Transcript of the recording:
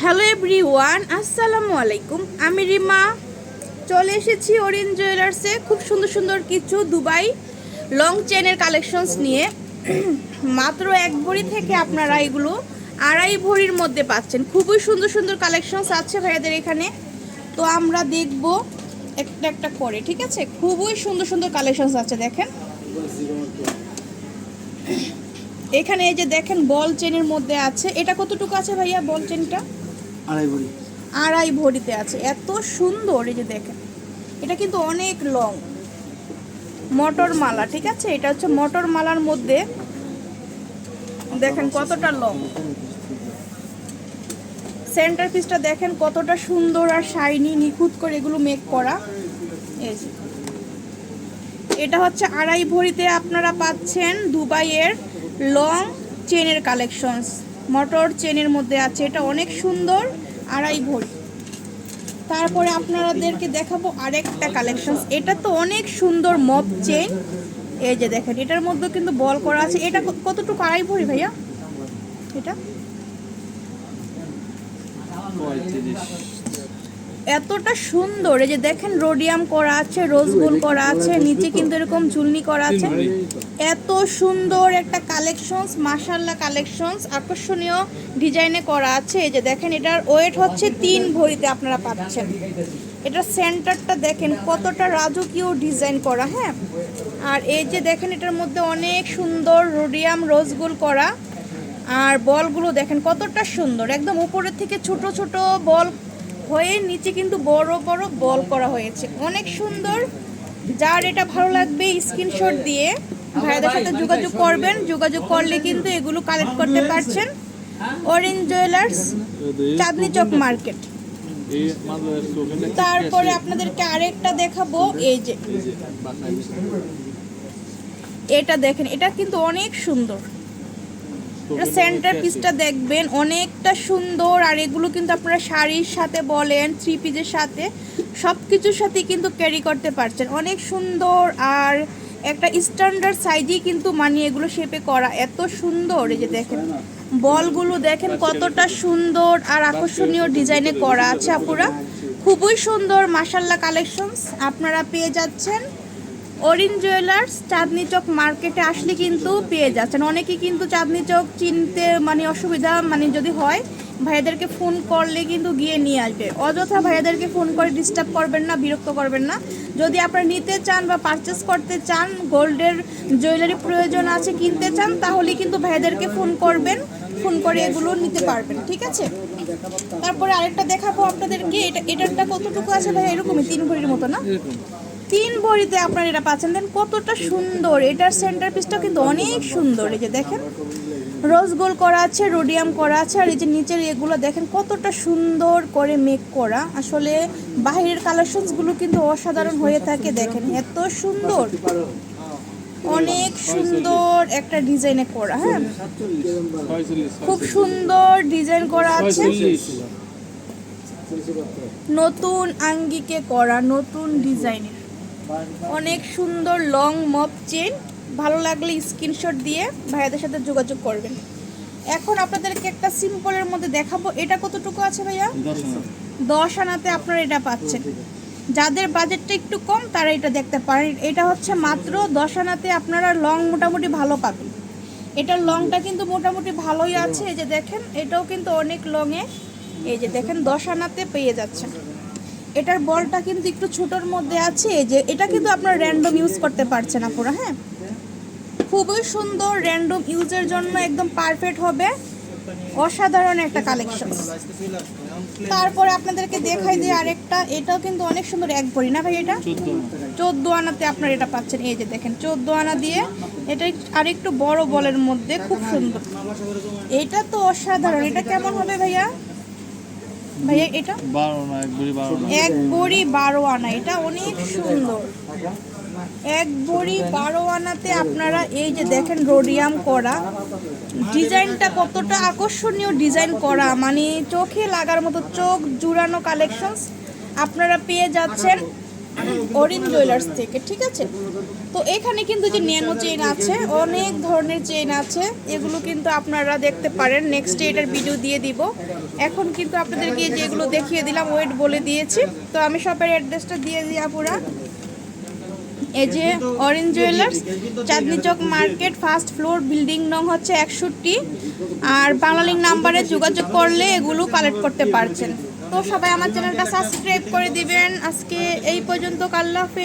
Hello everyone, আসসালামু আলাইকুম। আমি রিমা চলে এসেছি ওরিয়েন্ট জুয়েলার্সে খুব সুন্দর সুন্দর কিছু দুবাই লং চেনের কালেকশনস নিয়ে। মাত্র এক ভরি থেকে আপনারা এগুলো আড়াই ভরির মধ্যে পাচ্ছেন। খুবই সুন্দর সুন্দর কালেকশনস আছে ভাইয়াদের এখানে। তো আমরা দেখব একটা একটা করে, ঠিক আছে? খুবই সুন্দর সুন্দর কালেকশনস আছে। দেখেন এখানে এই যে দেখেন বল চেনের মধ্যে আছে। এটা কতটুকু আছে ভাইয়া বল চেনটা? আড়াই ভরিতে আছে। এত সুন্দর, এই যে দেখেন এটা কিন্তু অনেক লং মটর মালা, ঠিক আছে? এটা হচ্ছে মটর মালার মধ্যে, দেখেন কতটা লং। সেন্টার পিসটা দেখেন কতটা সুন্দর আর শাইনি, নিখুঁত করে এগুলো মেক করা। এই যে এটা হচ্ছে আড়াই ভরিতে আপনারা পাচ্ছেন দুবাইয়ের লং চেনের কালেকশনস। মটর চেনের মধ্যে আছে, এটা অনেক সুন্দর, আড়াই ভরি। তারপরে আপনাদেরকে দেখাবো আরেকটা কালেকশনস। এটা তো অনেক সুন্দর মপ চেন। এই যে দেখেন এটার মধ্যে কিন্তু বল করা আছে। এটা কতটুকু আড়াই ভরি ভাইয়া? এটা এতটা সুন্দর। এই যে দেখেন রোডিয়াম করা আছে, রোজ গোল্ড করা আছে, নিচে কিন্তু এরকম ঝুলনি করা আছে। এত সুন্দর একটা কালেকশনস, মাশাআল্লাহ কালেকশনস, আকর্ষণীয় ডিজাইনে করা আছে। এই যে দেখেন এটার ওয়েট হচ্ছে 3 ভরিতে আপনারা পাচ্ছেন। এটার সেন্টারটা দেখেন কতটা রাজকীয় ডিজাইন করা। হ্যাঁ, আর এই যে দেখেন এটার মধ্যে অনেক সুন্দর রোডিয়াম রোজ গোল্ড করা। আর বলগুলো দেখেন কতটা সুন্দর, একদম উপরের থেকে ছোট ছোট বল হয়ে নিচে কিন্তু বড় বড় বল করা হয়েছে, অনেক সুন্দর। যার এটা ভালো লাগবে স্ক্রিনশট দিয়ে ভাইয়াদের সাথে যোগাযোগ করবেন। যোগাযোগ করলে কিন্তু এগুলো কালেক্ট করতে পারছেন। Orient jewellers, Chandni Chowk market. তারপরে আপনাদেরকে আরেকটা দেখাবো। এই যে এটা দেখেন, এটা কিন্তু অনেক সুন্দর। এটা সেন্টার পিসটা দেখবেন অনেকটা সুন্দর। আর এগুলো কিন্তু আপনারা শাড়ির সাথে বলেন, থ্রি পিসের সাথে, সব কিছুর সাথে কিন্তু ক্যারি করতে পারছেন। অনেক সুন্দর আর একটা স্ট্যান্ডার্ড সাইজেই কিন্তু মানিয়ে এগুলো শেপে করা, এত সুন্দর। এই যে দেখেন বলগুলো দেখেন কতটা সুন্দর আর আকর্ষণীয় ডিজাইনে করা আছে আপুরা। খুবই সুন্দর মাশাআল্লাহ কালেকশনস আপনারা পেয়ে যাচ্ছেন ওরিয়েন্ট জুয়েলার্স চাঁদনি চক মার্কেটে আসলে কিন্তু পেয়ে যাচ্ছেন। অনেকেই কিন্তু চাঁদনি চক চিনতে অসুবিধা যদি হয়, ভাইয়াদেরকে ফোন করলে কিন্তু গিয়ে নিয়ে আসবে। অযথা ভাইয়াদেরকে ফোন করে ডিস্টার্ব করবেন না, বিরক্ত করবেন না। যদি আপনারা নিতে চান বা পারচেস করতে চান, গোল্ডের জুয়েলারি প্রয়োজন আছে, কিনতে চান, তাহলে কিন্তু ভাইয়াদেরকে ফোন করবেন, ফোন করে এগুলো নিতে পারবেন, ঠিক আছে? তারপরে আরেকটা দেখাবো আপনাদেরকে। এটারটা কতটুকু আছে ভাই? এরকমই 3 ভরির মতো না? 3 ভরিতে আপনারা এটা পাচ্ছেন। দেন কতটা সুন্দর। এটার সেন্টার পিসটা কিন্তু অনেক সুন্দর। এই যে দেখেন রোজ গোল্ড করা আছে, রোডিয়াম করা আছে। আর এই যে নিচের এগুলো দেখেন কতটা সুন্দর করে মেক করা। আসলে বাহিরের কালেকশনসগুলো কিন্তু অসাধারণ হয়ে থাকে। দেখেন এত সুন্দর, অনেক সুন্দর একটা ডিজাইনে করা। হ্যাঁ, খুব সুন্দর ডিজাইন করা আছে, নতুন আঙ্গিকে করা, নতুন ডিজাইনের, অনেক সুন্দর লং মপ চেন। ভালো লাগলে স্ক্রিনশট দিয়ে ভাইয়াদের সাথে যোগাযোগ করবেন। এখন আপনাদেরকে একটা সিম্পলের মধ্যে দেখাবো। এটা কতটুকু আছে ভাইয়া? 10 আনাতে আপনারা এটা পাচ্ছেন। যাদের বাজেটটা একটু কম তারা এটা দেখতে পারেন। এটা হচ্ছে মাত্র 10 আনাতে আপনারা লং মোটামুটি ভালো পাবেন। এটার লংটা কিন্তু মোটামুটি ভালোই আছে। এই যে দেখেন এটাও কিন্তু অনেক লংয়ে। এই যে দেখেন 10 আনাতে পেয়ে যাচ্ছেন। এটার বলটা কিন্তু একটু ছোটোর মধ্যে আছে। এই যে এটা কিন্তু আপনার র্যান্ডম ইউজ করতে পারছেন আপুরা। হ্যাঁ, খুবই সুন্দর, র্যান্ডম ইউজের জন্য একদম পারফেক্ট হবে। অসাধারণ একটা কালেকশন। তারপরে আপনাদেরকে দেখাই দিই আরেকটা। এটাও কিন্তু অনেক সুন্দর, এক ভরি না ভাই? এটা 14 আনাতে আপনারা এটা পাচ্ছেন। এই যে দেখেন 14 আনা দিয়ে এটা আরেকটু বড় বলের মধ্যে, খুব সুন্দর। এটা তো অসাধারণ। এটা কেমন হবে ভাইয়া? ভাইয়া এটা 1 ভরি 12 আনা। এটা অনেক সুন্দর। 1 ভরি 12 আনাতে আপনারা এই যে দেখেন রোডিয়াম করা, ডিজাইনটা কতটা আকর্ষণীয় ডিজাইন করা, চোখে লাগার মতো, চোখ জুড়ানো কালেকশনস আপনারা পেয়ে যাচ্ছেন অরিন জুয়েলার্স থেকে, ঠিক আছে। তো এখানে কিন্তু যে ন্যানো চেইন আছে, অনেক ধরনের চেইন আছে, এগুলো কিন্তু আপনারা দেখতে পারেন। নেক্সট ডে এটার ভিডিও দিয়ে দিব। এখন কিন্তু আপনাদেরকে যেগুলো দেখিয়ে দিলাম ওয়েট বলে দিয়েছি। তো আমি শপের অ্যাড্রেসটা দিয়ে দিই আপুরা। এই যে orange jewellers, Chandni Chowk market, first floor, building নং হচ্ছে 61। আর বাংলালিংক নাম্বারে যোগাযোগ করলে এগুলো কালেক্ট করতে পারছেন। তো সবাই আমার চ্যানেলটা সাবস্ক্রাইব করে দিবেন। আজকে এই পর্যন্ত, আল্লাহ হাফেজ।